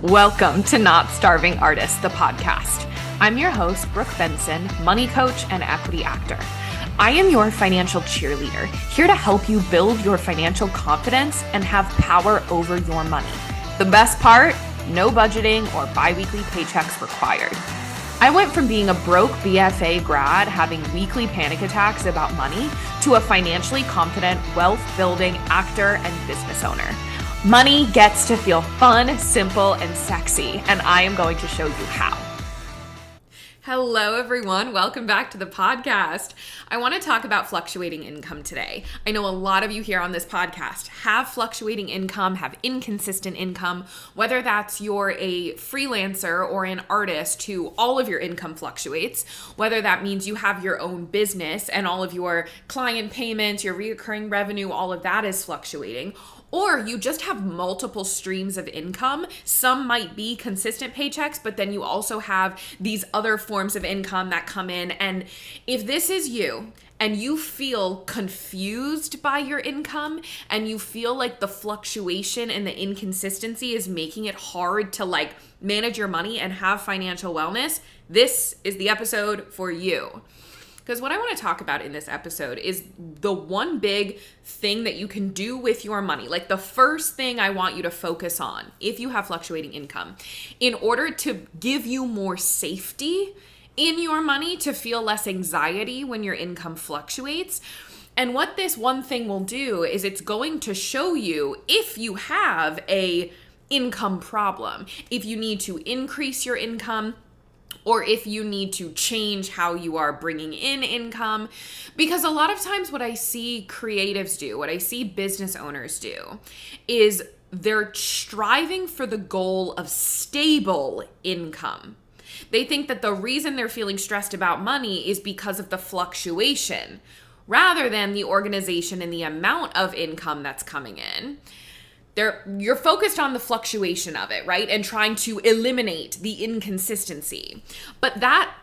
Welcome to Not Starving Artist, the podcast. I'm your host, Brooke Benson, money coach and equity actor. I am your financial cheerleader, here to help you build your financial confidence and have power over your money. The best part, no budgeting or bi-weekly paychecks required. I went from being a broke BFA grad having weekly panic attacks about money to a financially confident, wealth-building actor and business owner. Money gets to feel fun, simple, and sexy, and I am going to show you how. Hello, everyone. Welcome back to the podcast. I want to talk about fluctuating income today. I know a lot of you here on this podcast have fluctuating income, have inconsistent income, whether that's you're a freelancer or an artist who all of your income fluctuates, whether that means you have your own business and all of your client payments, your recurring revenue, all of that is fluctuating. Or you just have multiple streams of income. Some might be consistent paychecks, but then you also have these other forms of income that come in. And if this is you and you feel confused by your income and you feel like the fluctuation and the inconsistency is making it hard to manage your money and have financial wellness, this is the episode for you. Because what I want to talk about in this episode is the one big thing that you can do with your money. Like the first thing I want you to focus on if you have fluctuating income in order to give you more safety in your money, to feel less anxiety when your income fluctuates. And what this one thing will do is it's going to show you if you have a income problem, if you need to increase your income, or if you need to change how you are bringing in income. Because a lot of times what I see creatives do, what I see business owners do, is they're striving for the goal of stable income. They think that the reason they're feeling stressed about money is because of the fluctuation, rather than the organization and the amount of income that's coming in. You're focused on the fluctuation of it, right? And trying to eliminate the inconsistency. But that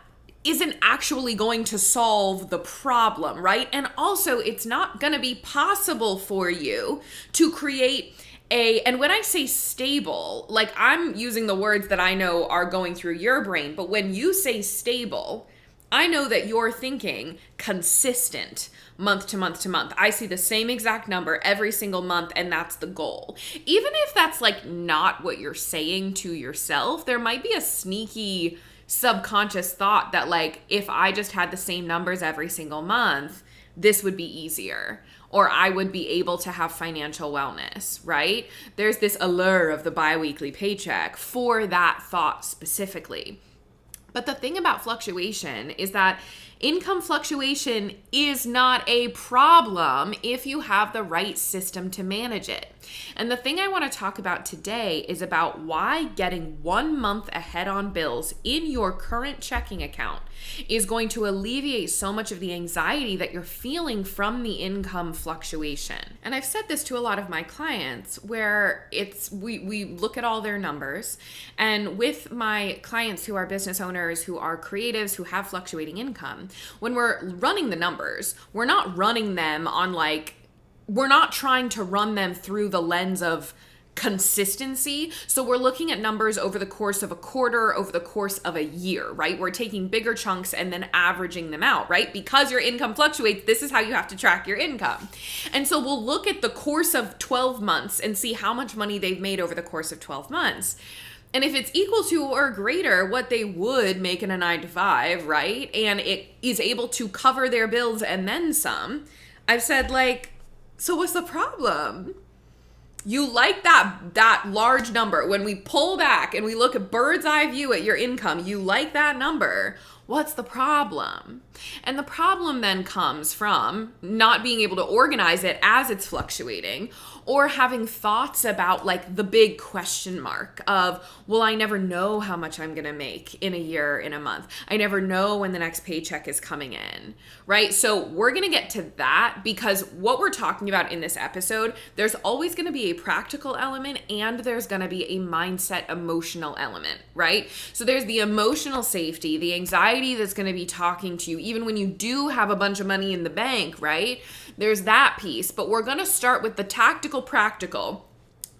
isn't actually going to solve the problem, right? And also, it's not going to be possible for you to create and when I say stable, I'm using the words that I know are going through your brain, but when you say stable, I know that you're thinking consistent month to month to month. I see the same exact number every single month, and that's the goal. Even if that's not what you're saying to yourself, there might be a sneaky subconscious thought that if I just had the same numbers every single month, this would be easier, or I would be able to have financial wellness, right? There's this allure of the bi-weekly paycheck for that thought specifically. But the thing about fluctuation is that income fluctuation is not a problem if you have the right system to manage it. And the thing I want to talk about today is about why getting 1 month ahead on bills in your current checking account is going to alleviate so much of the anxiety that you're feeling from the income fluctuation. And I've said this to a lot of my clients where we look at all their numbers, and with my clients who are business owners, who are creatives, who have fluctuating income, when we're running the numbers, we're not running them on we're not trying to run them through the lens of consistency. So we're looking at numbers over the course of a quarter, over the course of a year, right? We're taking bigger chunks and then averaging them out, right? Because your income fluctuates, this is how you have to track your income. And so we'll look at the course of 12 months and see how much money they've made over the course of 12 months. And if it's equal to or greater what they would make in a 9-to-5, right? And it is able to cover their bills and then some, I've said so what's the problem? You like that large number. When we pull back and we look at bird's eye view at your income, you like that number. What's the problem? And the problem then comes from not being able to organize it as it's fluctuating, or having thoughts about the big question mark of, well, I never know how much I'm going to make in a year, in a month. I never know when the next paycheck is coming in, right? So we're going to get to that because what we're talking about in this episode, there's always going to be a practical element and there's going to be a mindset, emotional element, right? So there's the emotional safety, the anxiety that's going to be talking to you, even when you do have a bunch of money in the bank, right? There's that piece, but we're going to start with the tactical, practical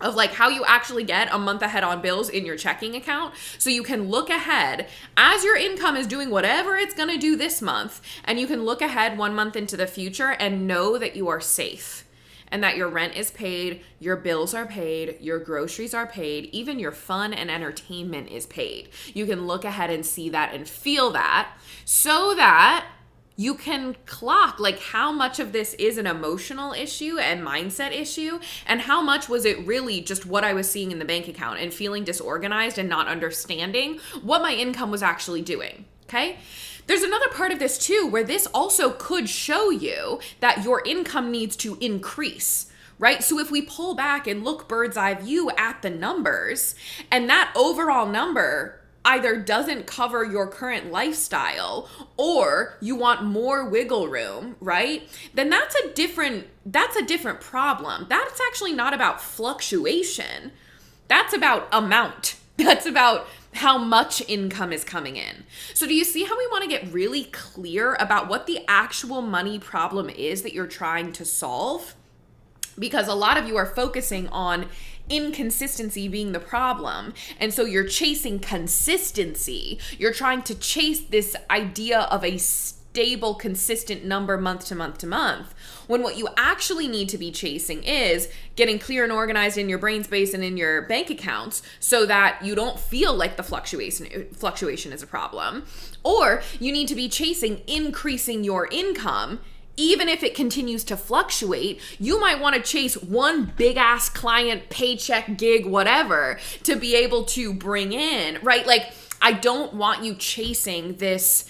of like how you actually get a month ahead on bills in your checking account. So you can look ahead as your income is doing whatever it's going to do this month. And you can look ahead 1 month into the future and know that you are safe and that your rent is paid, your bills are paid, your groceries are paid, even your fun and entertainment is paid. You can look ahead and see that and feel that so that you can clock like how much of this is an emotional issue and mindset issue and how much was it really just what I was seeing in the bank account and feeling disorganized and not understanding what my income was actually doing, okay? There's another part of this too where this also could show you that your income needs to increase, right? So if we pull back and look bird's eye view at the numbers and that overall number either doesn't cover your current lifestyle or you want more wiggle room, right? Then that's a different problem. That's actually not about fluctuation. That's about amount. That's about how much income is coming in. So do you see how we want to get really clear about what the actual money problem is that you're trying to solve? Because a lot of you are focusing on inconsistency being the problem. And so you're chasing consistency. You're trying to chase this idea of a stable, consistent number month to month to month. When what you actually need to be chasing is getting clear and organized in your brain space and in your bank accounts so that you don't feel like the fluctuation is a problem. Or you need to be chasing increasing your income. Even if it continues to fluctuate, you might want to chase one big ass client, paycheck, gig, whatever, to be able to bring in, right? Like, I don't want you chasing this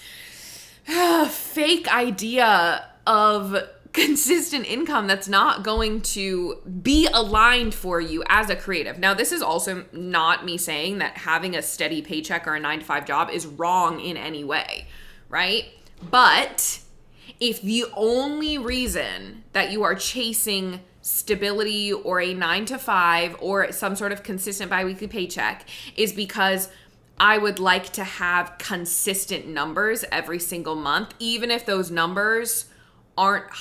fake idea of consistent income that's not going to be aligned for you as a creative. Now, this is also not me saying that having a steady paycheck or a 9-to-5 job is wrong in any way, right? But if the only reason that you are chasing stability or a 9-to-5 or some sort of consistent biweekly paycheck is because I would like to have consistent numbers every single month, even if those numbers aren't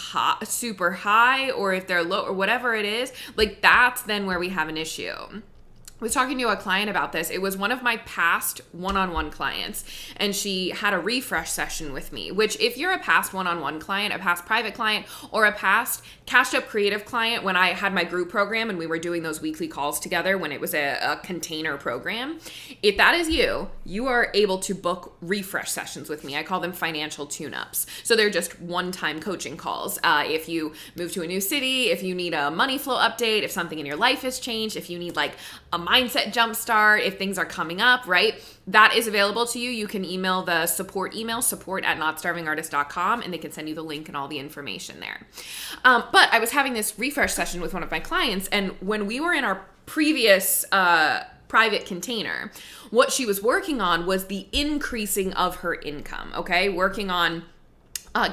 super high or if they're low or whatever it is, like that's then where we have an issue. I was talking to a client about this. It was one of my past one-on-one clients, and she had a refresh session with me, which if you're a past one-on-one client, a past private client, or a past cashed up creative client, when I had my group program and we were doing those weekly calls together when it was a container program, if that is you, you are able to book refresh sessions with me. I call them financial tune-ups. So they're just one-time coaching calls. If you move to a new city, if you need a money flow update, if something in your life has changed, if you need like a mindset jumpstart, if things are coming up, right? That is available to you. You can email the support email, support@notstarvingartist.com, and they can send you the link and all the information there. But I was having this refresh session with one of my clients, and when we were in our previous private container, what she was working on was the increasing of her income, okay? Working on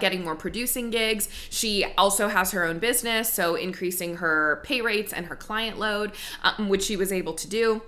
getting more producing gigs. She also has her own business, so increasing her pay rates and her client load, which she was able to do.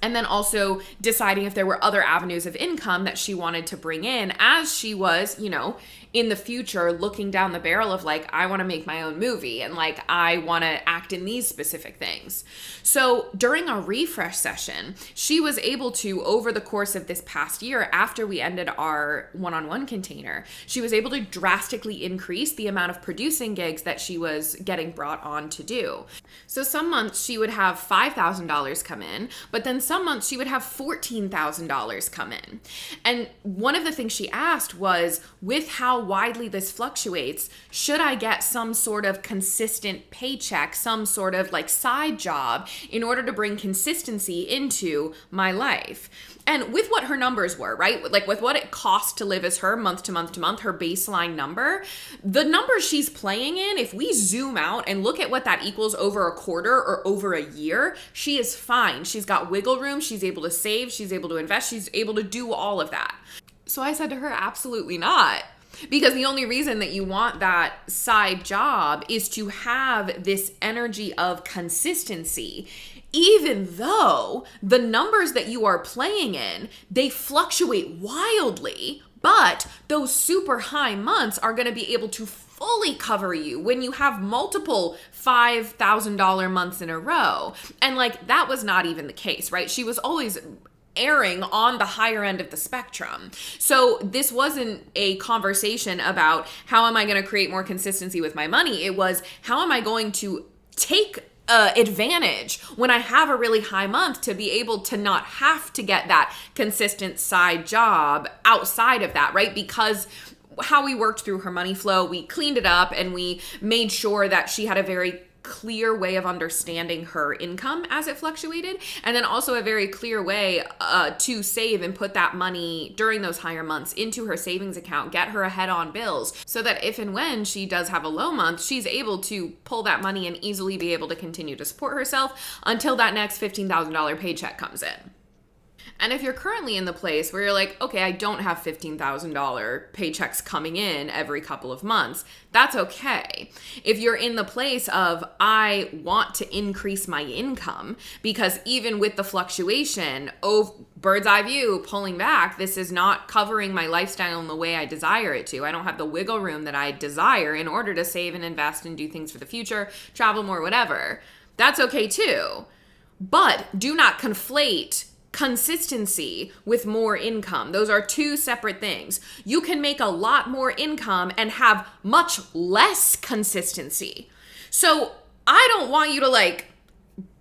And then also deciding if there were other avenues of income that she wanted to bring in as she was, you know, in the future looking down the barrel of like, I want to make my own movie and like, I want to act in these specific things. So during our refresh session, she was able to, over the course of this past year, after we ended our one-on-one container, she was able to drastically increase the amount of producing gigs that she was getting brought on to do. So some months she would have $5,000 come in, but then some months she would have $14,000 come in. And one of the things she asked was, with how widely this fluctuates, should I get some sort of consistent paycheck, some sort of like side job in order to bring consistency into my life? And with what her numbers were, right? Like with what it costs to live as her month to month to month, her baseline number, the number she's playing in, if we zoom out and look at what that equals over a quarter or over a year, she is fine. She's got wiggle room. She's able to save. She's able to invest. She's able to do all of that. So I said to her, absolutely not. Because the only reason that you want that side job is to have this energy of consistency, even though the numbers that you are playing in, they fluctuate wildly, but those super high months are going to be able to fully cover you when you have multiple $5,000 months in a row. And like, that was not even the case, right? She was always erring on the higher end of the spectrum. So this wasn't a conversation about how am I going to create more consistency with my money? It was how am I going to take advantage when I have a really high month to be able to not have to get that consistent side job outside of that, right? Because how we worked through her money flow, we cleaned it up and we made sure that she had a very clear way of understanding her income as it fluctuated, and then also a very clear way to save and put that money during those higher months into her savings account, get her ahead on bills, so that if and when she does have a low month, she's able to pull that money and easily be able to continue to support herself until that next $15,000 paycheck comes in. And if you're currently in the place where you're like, okay, I don't have $15,000 paychecks coming in every couple of months, that's okay. If you're in the place of, I want to increase my income because even with the fluctuation, bird's eye view, pulling back, this is not covering my lifestyle in the way I desire it to. I don't have the wiggle room that I desire in order to save and invest and do things for the future, travel more, whatever. That's okay too. But do not conflate consistency with more income. Those are two separate things. You can make a lot more income and have much less consistency. So I don't want you to like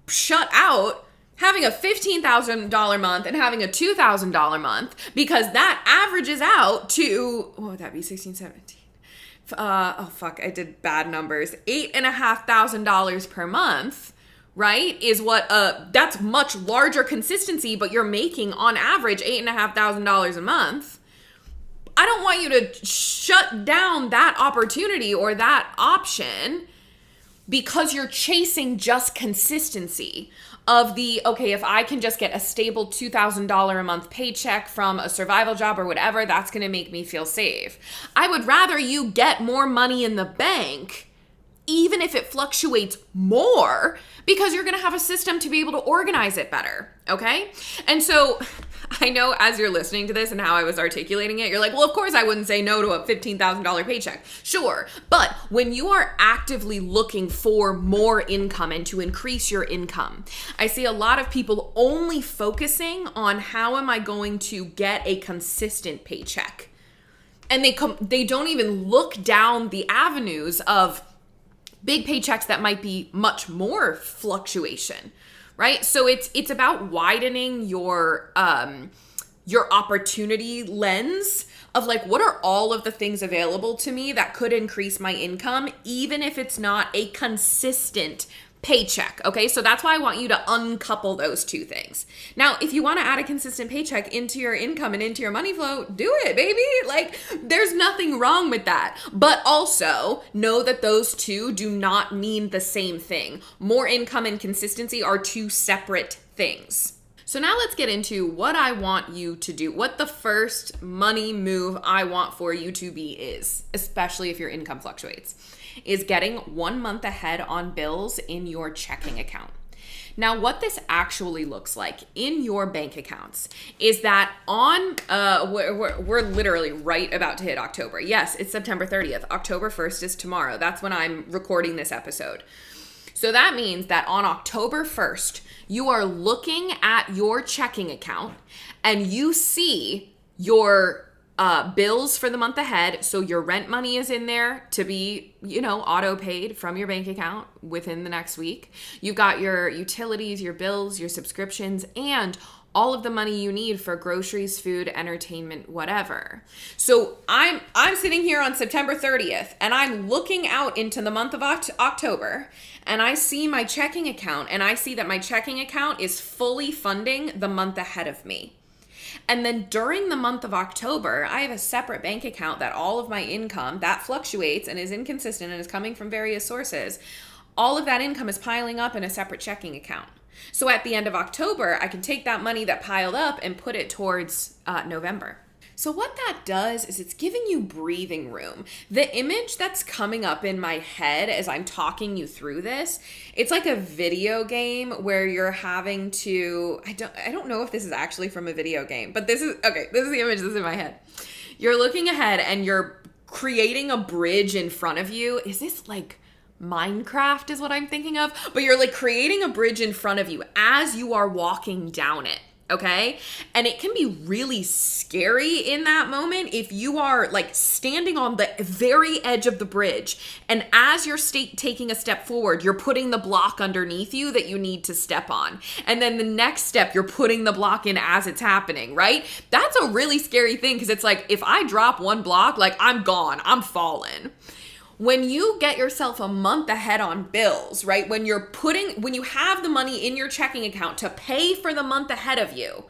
shut out having a $15,000 month and having a $2,000 month, because that averages out to, what would that be, 16, 17? I did bad numbers. $8,500 per month. Right, is what that's much larger consistency, but you're making on average $8,500 a month. I don't want you to shut down that opportunity or that option because you're chasing just consistency of the, okay, if I can just get a stable $2,000 a month paycheck from a survival job or whatever, that's going to make me feel safe. I would rather you get more money in the bank, even if it fluctuates more, because you're going to have a system to be able to organize it better, okay? And so I know as you're listening to this and how I was articulating it, you're like, well, of course I wouldn't say no to a $15,000 paycheck. Sure, but when you are actively looking for more income and to increase your income, I see a lot of people only focusing on how am I going to get a consistent paycheck? And they don't even look down the avenues of big paychecks that might be much more fluctuation, right? So it's about widening your opportunity lens of like, what are all of the things available to me that could increase my income, even if it's not a consistent paycheck, okay? So that's why I want you to uncouple those two things. Now, if you want to add a consistent paycheck into your income and into your money flow, do it, baby. Like, there's nothing wrong with that. But also know that those two do not mean the same thing. More income and consistency are two separate things. So now let's get into what I want you to do, what the first money move I want for you to be is, especially if your income fluctuates, is getting 1 month ahead on bills in your checking account. Now, what this actually looks like in your bank accounts is that on, we're literally right about to hit October. Yes, it's September 30th. October 1st is tomorrow. That's when I'm recording this episode. So that means that on October 1st, you are looking at your checking account and you see your bills for the month ahead. So your rent money is in there to be, auto paid from your bank account within the next week. You've got your utilities, your bills, your subscriptions, and all of the money you need for groceries, food, entertainment, whatever. So I'm sitting here on September 30th and I'm looking out into the month of October and I see my checking account and I see that my checking account is fully funding the month ahead of me. And then during the month of October, I have a separate bank account that all of my income that fluctuates and is inconsistent and is coming from various sources. All of that income is piling up in a separate checking account. So at the end of October, I can take that money that piled up and put it towards November. So what that does is it's giving you breathing room. The image that's coming up in my head as I'm talking you through this, it's like a video game where you're having to, I don't know if this is actually from a video game, but this is the image that's in my head. You're looking ahead and you're creating a bridge in front of you. Is this like Minecraft is what I'm thinking of? But you're like creating a bridge in front of you as you are walking down it. Okay. And it can be really scary in that moment if you are like standing on the very edge of the bridge. And as you're taking a step forward, you're putting the block underneath you that you need to step on. And then the next step, you're putting the block in as it's happening, right? That's a really scary thing because it's like, if I drop one block, like I'm gone, I'm falling. When you get yourself a month ahead on bills, right? When you have the money in your checking account to pay for the month ahead of you,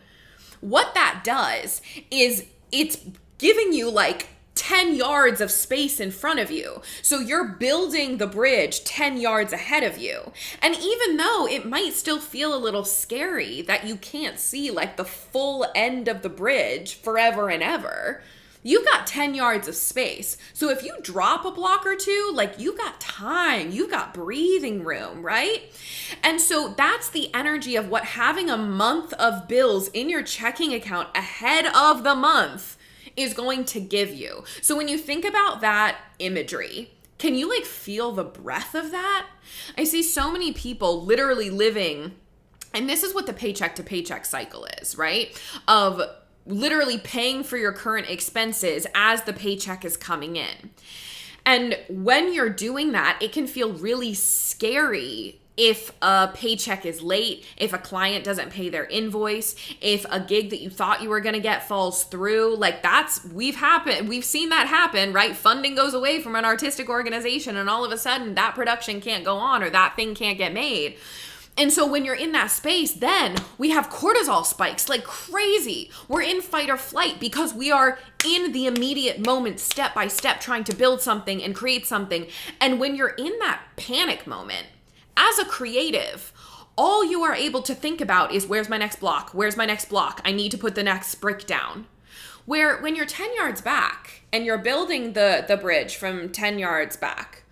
what that does is it's giving you like 10 yards of space in front of you. So you're building the bridge 10 yards ahead of you. And even though it might still feel a little scary that you can't see like the full end of the bridge forever and ever, you've got 10 yards of space. So if you drop a block or two, like you've got time, you've got breathing room, right? And so that's the energy of what having a month of bills in your checking account ahead of the month is going to give you. So when you think about that imagery, can you like feel the breath of that? I see so many people literally living, and this is what the paycheck to paycheck cycle is, right? Of literally paying for your current expenses as the paycheck is coming in. And when you're doing that, it can feel really scary if a paycheck is late, if a client doesn't pay their invoice, if a gig that you thought you were going to get falls through. Like we've seen that happen, right? Funding goes away from an artistic organization and all of a sudden that production can't go on or that thing can't get made. And so when you're in that space, then we have cortisol spikes like crazy. We're in fight or flight because we are in the immediate moment, step by step, trying to build something and create something. And when you're in that panic moment, as a creative, all you are able to think about is where's my next block? Where's my next block? I need to put the next brick down. Where when you're 10 yards back and you're building the bridge from 10 yards back,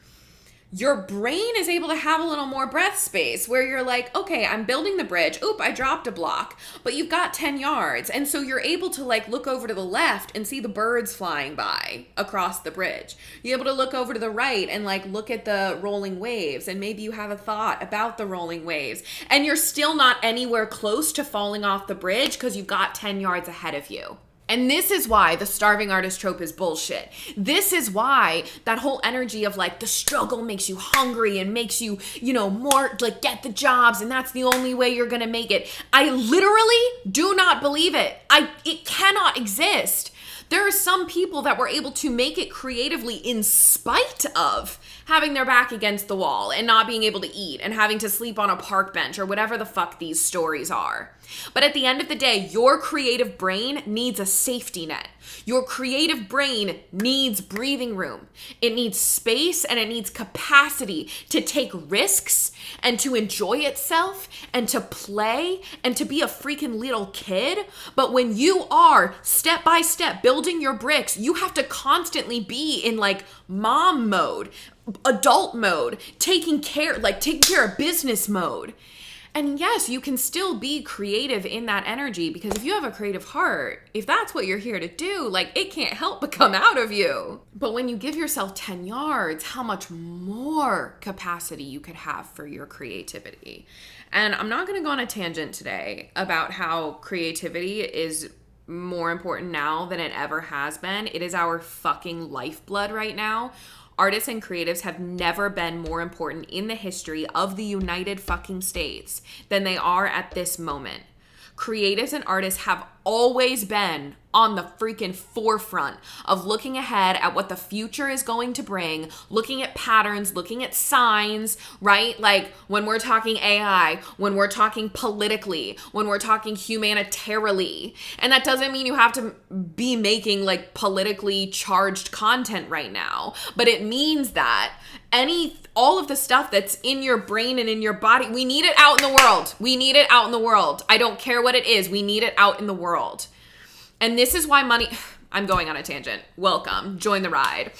your brain is able to have a little more breath space where you're like, okay, I'm building the bridge. Oop, I dropped a block, but you've got 10 yards. And so you're able to like look over to the left and see the birds flying by across the bridge. You're able to look over to the right and like look at the rolling waves. And maybe you have a thought about the rolling waves and you're still not anywhere close to falling off the bridge because you've got 10 yards ahead of you. And this is why the starving artist trope is bullshit. This is why that whole energy of like the struggle makes you hungry and makes you, more like get the jobs and that's the only way you're gonna make it. I literally do not believe it. It cannot exist. There are some people that were able to make it creatively in spite of having their back against the wall and not being able to eat and having to sleep on a park bench or whatever the fuck these stories are. But at the end of the day, your creative brain needs a safety net. Your creative brain needs breathing room. It needs space and it needs capacity to take risks and to enjoy itself and to play and to be a freaking little kid. But when you are step by step building your bricks, you have to constantly be in like mom mode, adult mode, taking care of business mode. And yes, you can still be creative in that energy because if you have a creative heart, if that's what you're here to do, like it can't help but come out of you. But when you give yourself 10 yards, how much more capacity you could have for your creativity. And I'm not going to go on a tangent today about how creativity is more important now than it ever has been. It is our fucking lifeblood right now. Artists and creatives have never been more important in the history of the United fucking States than they are at this moment. Creatives and artists have always been on the freaking forefront of looking ahead at what the future is going to bring, looking at patterns, looking at signs, right? Like when we're talking AI, when we're talking politically, when we're talking humanitarily. And that doesn't mean you have to be making like politically charged content right now, but it means that all of the stuff that's in your brain and in your body, we need it out in the world. We need it out in the world. I don't care what it is. We need it out in the world. And this is why I'm going on a tangent. Welcome. Join the ride.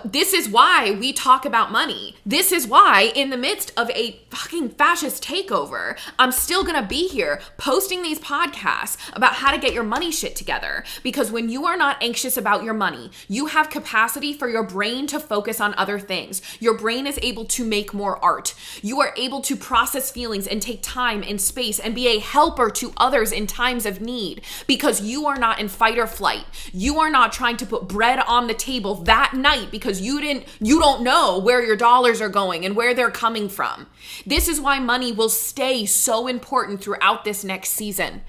This is why we talk about money. This is why in the midst of a fucking fascist takeover, I'm still going to be here posting these podcasts about how to get your money shit together. Because when you are not anxious about your money, you have capacity for your brain to focus on other things. Your brain is able to make more art. You are able to process feelings and take time and space and be a helper to others in times of need, because you are not in fight or flight. You are not trying to put bread on the table that night because you don't know where your dollars are going and where they're coming from. This is why money will stay so important throughout this next season.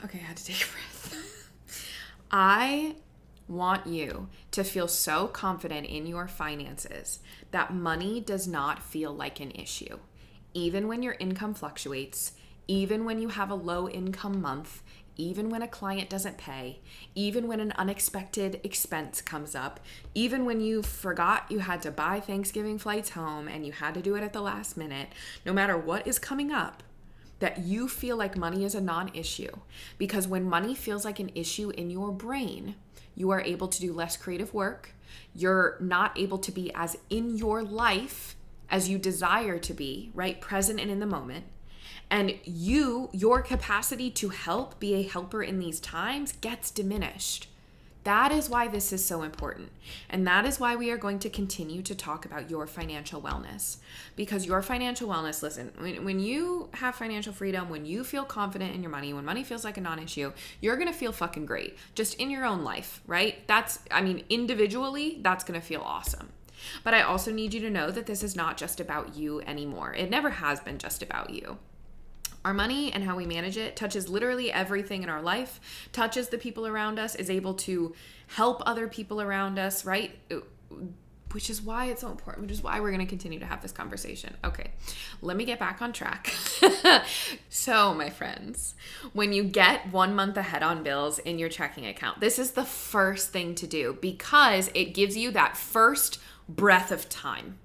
Okay, I had to take a breath. I want you to feel so confident in your finances that money does not feel like an issue. Even when your income fluctuates, even when you have a low income month, even when a client doesn't pay, even when an unexpected expense comes up, even when you forgot you had to buy Thanksgiving flights home and you had to do it at the last minute, no matter what is coming up, that you feel like money is a non-issue. Because when money feels like an issue in your brain, you are able to do less creative work. You're not able to be as in your life as you desire to be, right? Present and in the moment. And your capacity to help, be a helper in these times gets diminished. That is why this is so important. And that is why we are going to continue to talk about your financial wellness. Because your financial wellness, listen, when you have financial freedom, when you feel confident in your money, when money feels like a non-issue, you're going to feel fucking great. Just in your own life, right? Individually, that's going to feel awesome. But I also need you to know that this is not just about you anymore. It never has been just about you. Our money and how we manage it touches literally everything in our life, touches the people around us, is able to help other people around us, right? Which is why it's so important, which is why we're going to continue to have this conversation. Okay, let me get back on track. So, my friends, when you get 1 month ahead on bills in your checking account, this is the first thing to do because it gives you that first breath of time.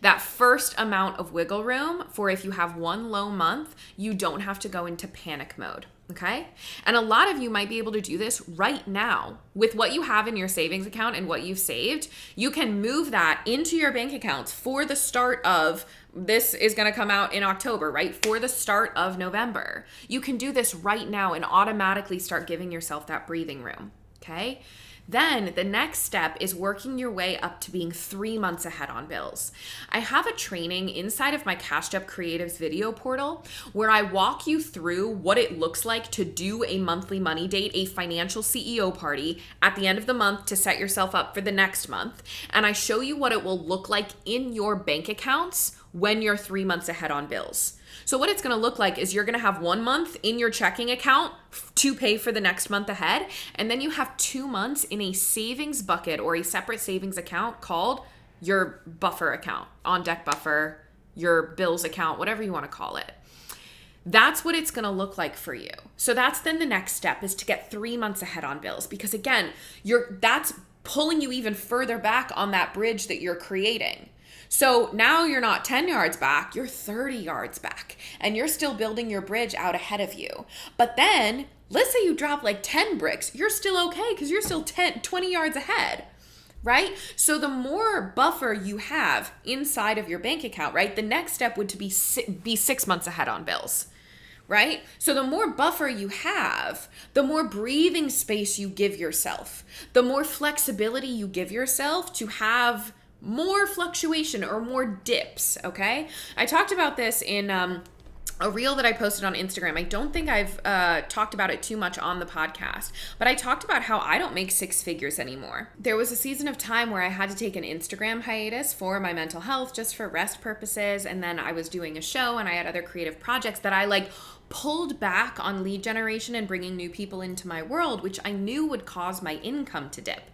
That first amount of wiggle room for if you have one low month, you don't have to go into panic mode, okay? And a lot of you might be able to do this right now. With what you have in your savings account and what you've saved, you can move that into your bank accounts for the start of, this is gonna come out in October, right? For the start of November. You can do this right now and automatically start giving yourself that breathing room, okay? Then the next step is working your way up to being 3 months ahead on bills. I have a training inside of my Cashed Up Creatives video portal where I walk you through what it looks like to do a monthly money date, a financial CEO party at the end of the month to set yourself up for the next month. And I show you what it will look like in your bank accounts when you're 3 months ahead on bills. So what it's going to look like is you're going to have 1 month in your checking account to pay for the next month ahead. And then you have 2 months in a savings bucket or a separate savings account called your buffer account, on deck buffer, your bills account, whatever you want to call it. That's what it's going to look like for you. So that's then the next step is to get 3 months ahead on bills. Because again, that's pulling you even further back on that bridge that you're creating. So now you're not 10 yards back, you're 30 yards back, and you're still building your bridge out ahead of you. But then, let's say you drop like 10 bricks, you're still okay because you're still 20 yards ahead, right? So the more buffer you have inside of your bank account, right, the next step would be 6 months ahead on bills. Right? So the more buffer you have, the more breathing space you give yourself, the more flexibility you give yourself to have more fluctuation or more dips, okay? I talked about this in a reel that I posted on Instagram. I don't think I've talked about it too much on the podcast, but I talked about how I don't make 6 figures anymore. There was a season of time where I had to take an Instagram hiatus for my mental health, just for rest purposes, and then I was doing a show and I had other creative projects that I pulled back on lead generation and bringing new people into my world, which I knew would cause my income to dip.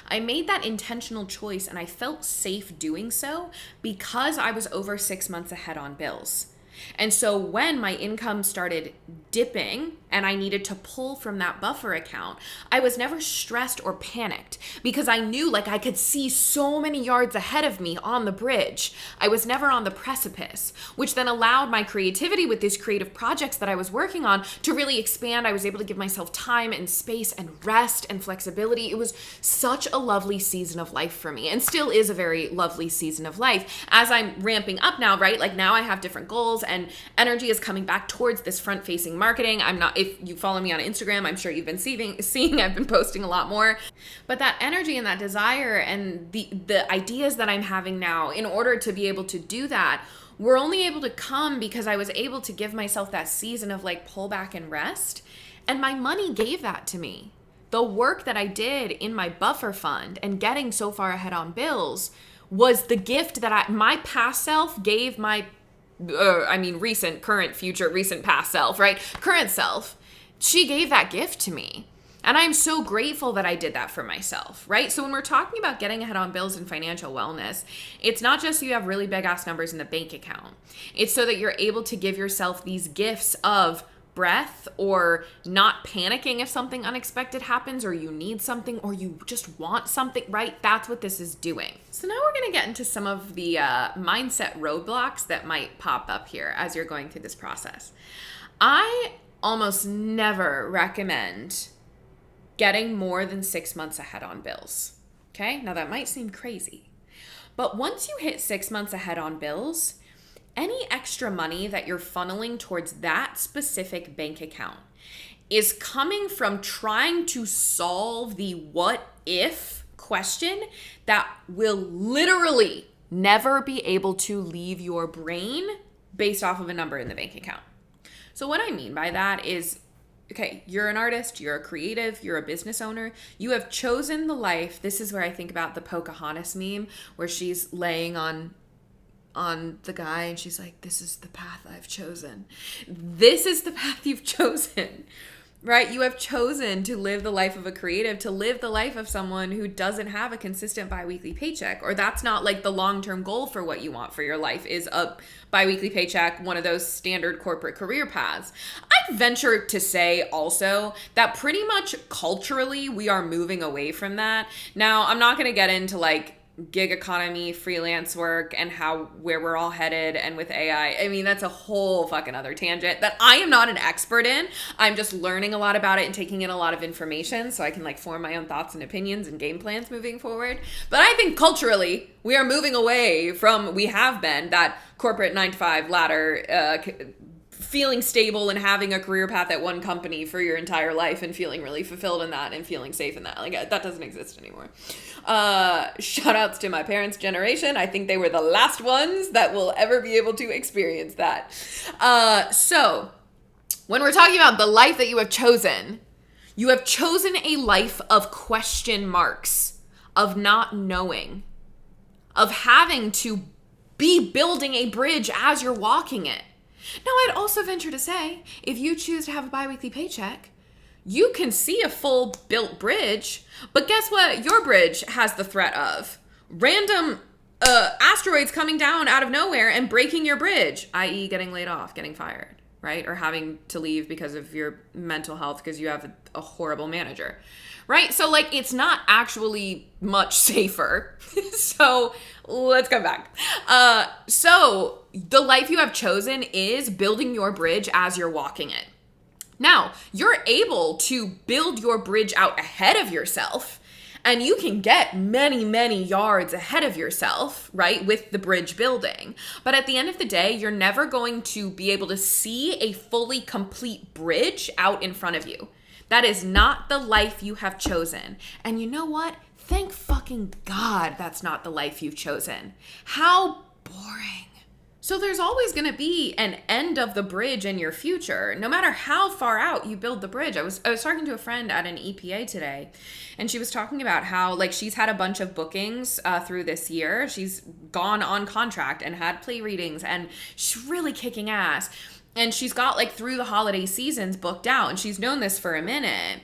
I made that intentional choice and I felt safe doing so because I was over 6 months ahead on bills. And so when my income started dipping and I needed to pull from that buffer account, I was never stressed or panicked because I knew like I could see so many yards ahead of me on the bridge. I was never on the precipice, which then allowed my creativity with these creative projects that I was working on to really expand. I was able to give myself time and space and rest and flexibility. It was such a lovely season of life for me, and still is a very lovely season of life as I'm ramping up now, right? Like now I have different goals and energy is coming back towards this front-facing marketing. If you follow me on Instagram, I'm sure you've been seeing I've been posting a lot more. But that energy and that desire and the ideas that I'm having now in order to be able to do that were only able to come because I was able to give myself that season of like pull back and rest. And my money gave that to me. The work that I did in my buffer fund and getting so far ahead on bills was the gift that my past self gave my recent, current, future, recent, past self, right? Current self. She gave that gift to me. And I'm so grateful that I did that for myself, right? So when we're talking about getting ahead on bills and financial wellness, it's not just so you have really big ass numbers in the bank account. It's so that you're able to give yourself these gifts of breath or not panicking if something unexpected happens or you need something or you just want something, right? That's what this is doing. So now we're going to get into some of the mindset roadblocks that might pop up here as you're going through this process. I almost never recommend getting more than 6 months ahead on bills. Okay? Now that might seem crazy, but once you hit 6 months ahead on bills, any extra money that you're funneling towards that specific bank account is coming from trying to solve the what if question that will literally never be able to leave your brain based off of a number in the bank account. So what I mean by that is, okay, you're an artist, you're a creative, you're a business owner. You have chosen the life. This is where I think about the Pocahontas meme where she's laying on the guy and she's like, this is the path I've chosen. This is the path you've chosen, right? You have chosen to live the life of a creative, to live the life of someone who doesn't have a consistent biweekly paycheck, or that's not like the long-term goal for what you want for your life is a biweekly paycheck, one of those standard corporate career paths. I'd venture to say also that pretty much culturally we are moving away from that. Now, I'm not going to get into like gig economy, freelance work, and where we're all headed, and with AI. I mean, that's a whole fucking other tangent that I am not an expert in. I'm just learning a lot about it and taking in a lot of information so I can like form my own thoughts and opinions and game plans moving forward. But I think culturally, we are moving away from, we have been, that corporate 9-to-5 ladder, feeling stable and having a career path at one company for your entire life and feeling really fulfilled in that and feeling safe in that. Like, that doesn't exist anymore. Shout outs to my parents' generation. I think they were the last ones that will ever be able to experience that. So when we're talking about the life that you have chosen a life of question marks, of not knowing, of having to be building a bridge as you're walking it. Now, I'd also venture to say, if you choose to have a biweekly paycheck, you can see a full built bridge, but guess what? Your bridge has the threat of random asteroids coming down out of nowhere and breaking your bridge, i.e. getting laid off, getting fired, right? Or having to leave because of your mental health because you have a horrible manager, right? So like, it's not actually much safer. So let's come back. So the life you have chosen is building your bridge as you're walking it. Now, you're able to build your bridge out ahead of yourself, and you can get many, many yards ahead of yourself, right, with the bridge building. But at the end of the day, you're never going to be able to see a fully complete bridge out in front of you. That is not the life you have chosen. And you know what? Thank fucking God that's not the life you've chosen. How boring. So there's always going to be an end of the bridge in your future, no matter how far out you build the bridge. I was talking to a friend at an EPA today, and she was talking about how like she's had a bunch of bookings through this year. She's gone on contract and had play readings, and she's really kicking ass. And she's got like through the holiday seasons booked out, and she's known this for a minute.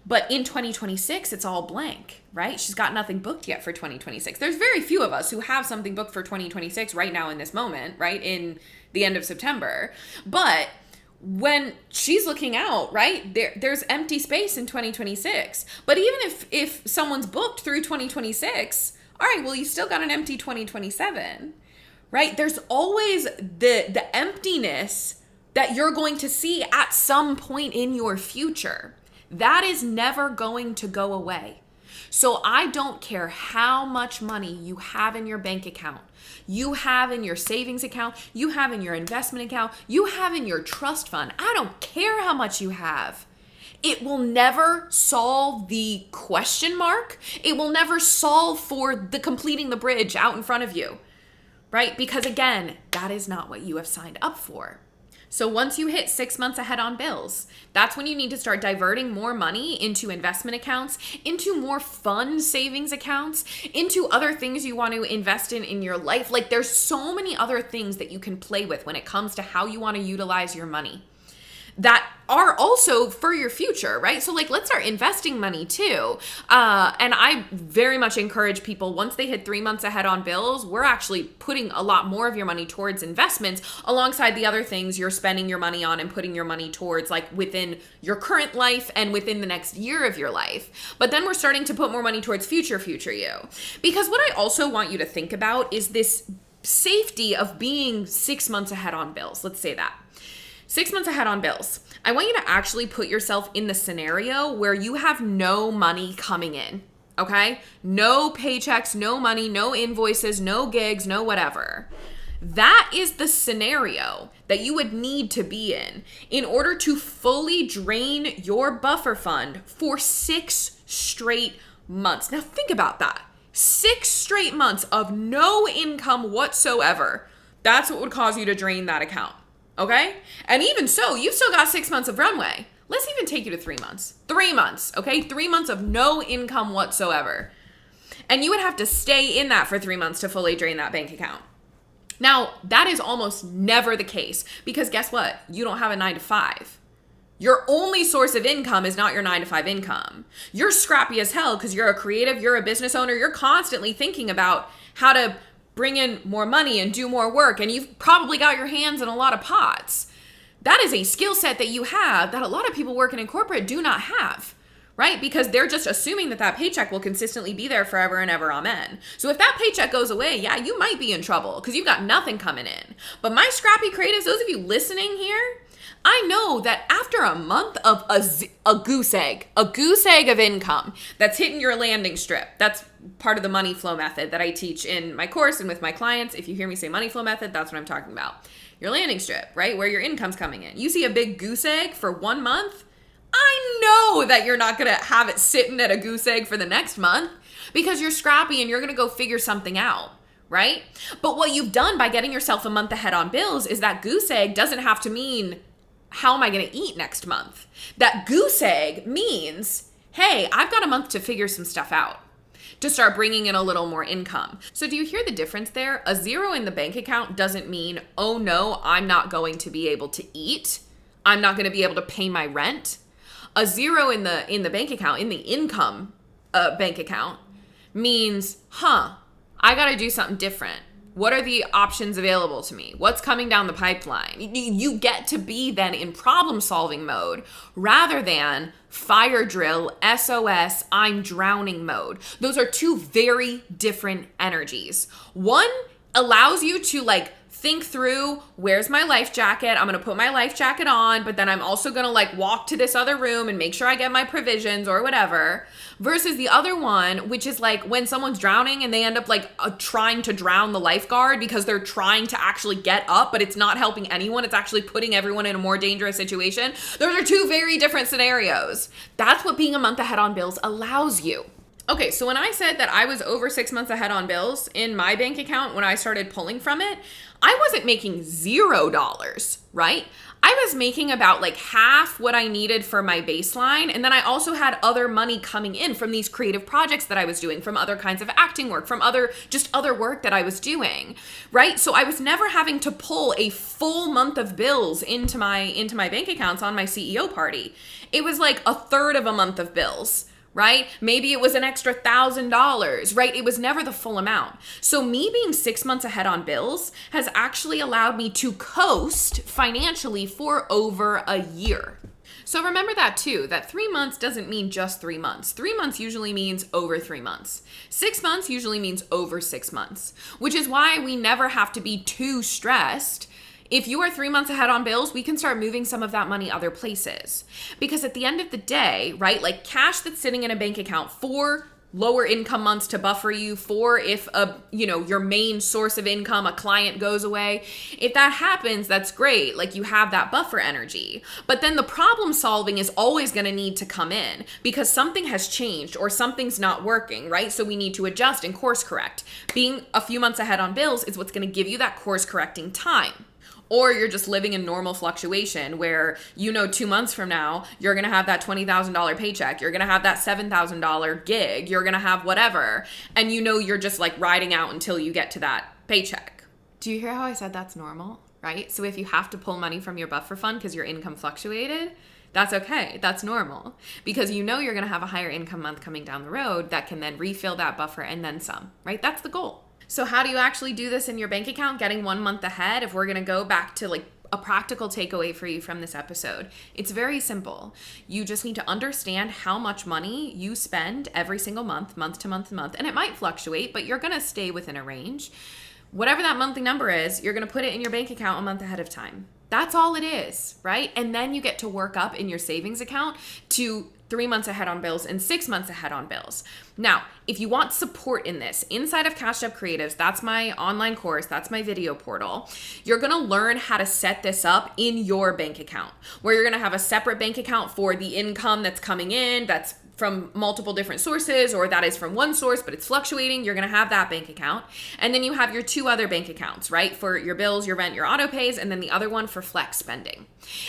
But in 2026, it's all blank, right? She's got nothing booked yet for 2026. There's very few of us who have something booked for 2026 right now in this moment, right? In the end of September. But when she's looking out, right? There's empty space in 2026. But even if someone's booked through 2026, all right, well, you still got an empty 2027, right? There's always the emptiness that you're going to see at some point in your future. That is never going to go away. So I don't care how much money you have in your bank account, you have in your savings account, you have in your investment account, you have in your trust fund. I don't care how much you have. It will never solve the question mark. It will never solve for the completing the bridge out in front of you, right? Because again, that is not what you have signed up for. So once you hit 6 months ahead on bills, that's when you need to start diverting more money into investment accounts, into more fun savings accounts, into other things you want to invest in your life. Like there's so many other things that you can play with when it comes to how you want to utilize your money that are also for your future, right? So like, let's start investing money too. And I very much encourage people, once they hit 3 months ahead on bills, we're actually putting a lot more of your money towards investments alongside the other things you're spending your money on and putting your money towards, like within your current life and within the next year of your life. But then we're starting to put more money towards future you. Because what I also want you to think about is this safety of being 6 months ahead on bills. Let's say that. 6 months ahead on bills. I want you to actually put yourself in the scenario where you have no money coming in, okay? No paychecks, no money, no invoices, no gigs, no whatever. That is the scenario that you would need to be in order to fully drain your buffer fund for 6 straight months. Now think about that. 6 straight months of no income whatsoever. That's what would cause you to drain that account. Okay? And even so, you've still got 6 months of runway. Let's even take you to 3 months. 3 months, okay? 3 months of no income whatsoever. And you would have to stay in that for 3 months to fully drain that bank account. Now, that is almost never the case because guess what? You don't have a 9 to 5. Your only source of income is not your 9 to 5 income. You're scrappy as hell because you're a creative, you're a business owner, you're constantly thinking about how to bring in more money and do more work, and you've probably got your hands in a lot of pots. That is a skill set that you have that a lot of people working in corporate do not have, right? Because they're just assuming that paycheck will consistently be there forever and ever, amen. So if that paycheck goes away, yeah, you might be in trouble because you've got nothing coming in. But my scrappy creatives, those of you listening here, I know that after a month of a goose egg of income that's hitting your landing strip, that's part of the money flow method that I teach in my course and with my clients. If you hear me say money flow method, that's what I'm talking about. Your landing strip, right? Where your income's coming in. You see a big goose egg for 1 month, I know that you're not going to have it sitting at a goose egg for the next month because you're scrappy and you're going to go figure something out. Right? But what you've done by getting yourself a month ahead on bills is that goose egg doesn't have to mean, how am I going to eat next month? That goose egg means, hey, I've got a month to figure some stuff out, to start bringing in a little more income. So do you hear the difference there? A 0 in the bank account doesn't mean, oh no, I'm not going to be able to eat. I'm not going to be able to pay my rent. A 0 in the bank account, in the income bank account, means, I got to do something different. What are the options available to me? What's coming down the pipeline? You get to be then in problem solving mode rather than fire drill, SOS, I'm drowning mode. Those are two very different energies. One allows you to think through, where's my life jacket? I'm going to put my life jacket on, but then I'm also going to walk to this other room and make sure I get my provisions or whatever. Versus the other one, which is when someone's drowning and they end up trying to drown the lifeguard because they're trying to actually get up, but it's not helping anyone. It's actually putting everyone in a more dangerous situation. Those are two very different scenarios. That's what being a month ahead on bills allows you. Okay, so when I said that I was over 6 months ahead on bills in my bank account when I started pulling from it, I wasn't making $0, right? I was making about half what I needed for my baseline. And then I also had other money coming in from these creative projects that I was doing, from other kinds of acting work, from other work that I was doing, right? So I was never having to pull a full month of bills into my bank accounts on my CEO party. It was a third of a month of bills, right? Maybe it was an extra $1,000, right? It was never the full amount. So me being 6 months ahead on bills has actually allowed me to coast financially for over a year. So remember that too, that 3 months doesn't mean just 3 months. 3 months usually means over 3 months. 6 months usually means over 6 months, which is why we never have to be too stressed. If you are 3 months ahead on bills, we can start moving some of that money other places. Because at the end of the day, right, like cash that's sitting in a bank account for lower income months to buffer you, for if your main source of income, a client, goes away. If that happens, that's great. Like you have that buffer energy. But then the problem solving is always going to need to come in because something has changed or something's not working, right? So we need to adjust and course correct. Being a few months ahead on bills is what's going to give you that course correcting time. Or you're just living in normal fluctuation where 2 months from now, you're going to have that $20,000 paycheck. You're going to have that $7,000 gig. You're going to have whatever. And you're just like riding out until you get to that paycheck. Do you hear how I said that's normal, right? So if you have to pull money from your buffer fund because your income fluctuated, that's okay. That's normal because you're going to have a higher income month coming down the road that can then refill that buffer and then some, right? That's the goal. So how do you actually do this in your bank account, getting 1 month ahead? If we're going to go back to like a practical takeaway for you from this episode, it's very simple. You just need to understand how much money you spend every single month, month to month to month. And it might fluctuate, but you're going to stay within a range. Whatever that monthly number is, you're going to put it in your bank account a month ahead of time. That's all it is, right? And then you get to work up in your savings account to 3 months ahead on bills and 6 months ahead on bills. Now, if you want support in this, inside of Cashed Up Creatives, that's my online course, that's my video portal, you're gonna learn how to set this up in your bank account, where you're gonna have a separate bank account for the income that's coming in, that's from multiple different sources, or that is from one source, but it's fluctuating. You're going to have that bank account. And then you have your 2 other bank accounts, right? For your bills, your rent, your auto pays, and then the other one for flex spending.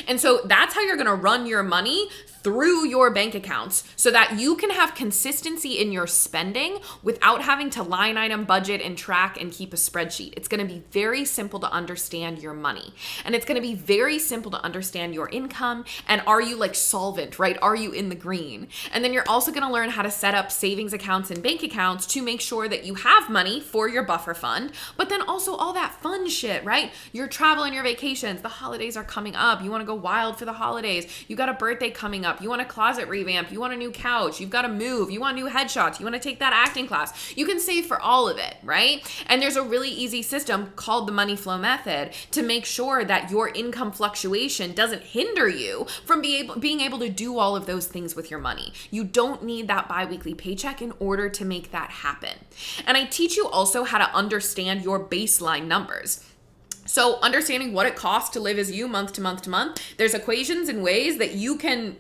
And so that's how you're going to run your money through your bank accounts so that you can have consistency in your spending without having to line item budget and track and keep a spreadsheet. It's going to be very simple to understand your money. And it's going to be very simple to understand your income. And are you like solvent, right? Are you in the green? And then you're also going to learn how to set up savings accounts and bank accounts to make sure that you have money for your buffer fund, but then also all that fun shit, right? Your travel and your vacations, the holidays are coming up. You want to go wild for the holidays. You got a birthday coming up. You want a closet revamp. You want a new couch. You've got to move. You want new headshots. You want to take that acting class. You can save for all of it, right? And there's a really easy system called the money flow method to make sure that your income fluctuation doesn't hinder you from being able to do all of those things with your money. You don't need that biweekly paycheck in order to make that happen. And I teach you also how to understand your baseline numbers. So understanding what it costs to live as you month to month to month, there's equations and ways that you can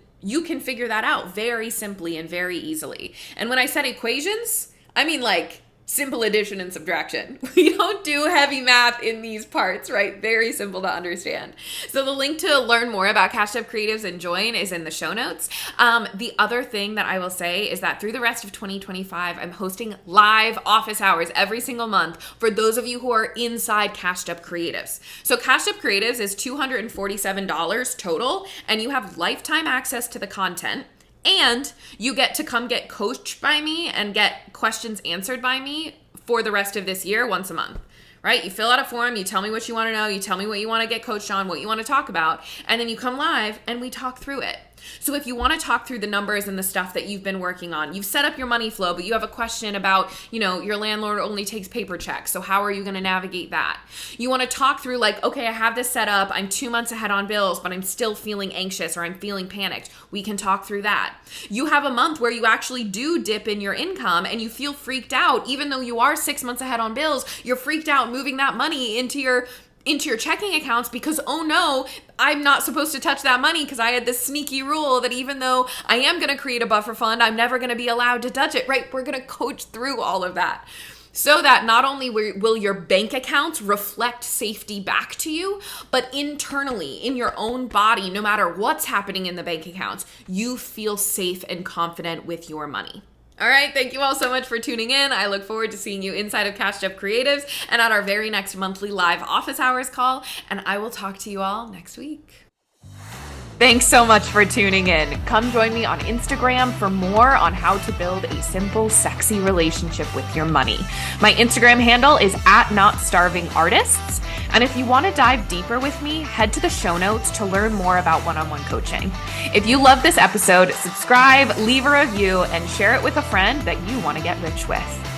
figure that out very simply and very easily. And when I said equations, I mean like simple addition and subtraction. We don't do heavy math in these parts, right? Very simple to understand. So the link to learn more about Cashed Up Creatives and join is in the show notes. The other thing that I will say is that through the rest of 2025, I'm hosting live office hours every single month for those of you who are inside Cashed Up Creatives. So Cashed Up Creatives is $247 total, and you have lifetime access to the content. And you get to come get coached by me and get questions answered by me for the rest of this year once a month, right? You fill out a form, you tell me what you want to know, you tell me what you want to get coached on, what you want to talk about, and then you come live and we talk through it. So if you want to talk through the numbers and the stuff that you've been working on, you've set up your money flow, but you have a question about, your landlord only takes paper checks. So how are you going to navigate that? You want to talk through like, okay, I have this set up. I'm 2 months ahead on bills, but I'm still feeling anxious or I'm feeling panicked. We can talk through that. You have a month where you actually do dip in your income and you feel freaked out, even though you are 6 months ahead on bills, you're freaked out moving that money into your checking accounts because, oh no, I'm not supposed to touch that money because I had this sneaky rule that even though I am going to create a buffer fund, I'm never going to be allowed to touch it, right? We're going to coach through all of that so that not only will your bank accounts reflect safety back to you, but internally in your own body, no matter what's happening in the bank accounts, you feel safe and confident with your money. All right, thank you all so much for tuning in. I look forward to seeing you inside of Cashed Up Creatives and at our very next monthly live office hours call. And I will talk to you all next week. Thanks so much for tuning in. Come join me on Instagram for more on how to build a simple, sexy relationship with your money. My Instagram handle is @NotStarvingArtists. And if you want to dive deeper with me, head to the show notes to learn more about one-on-one coaching. If you love this episode, subscribe, leave a review, and share it with a friend that you want to get rich with.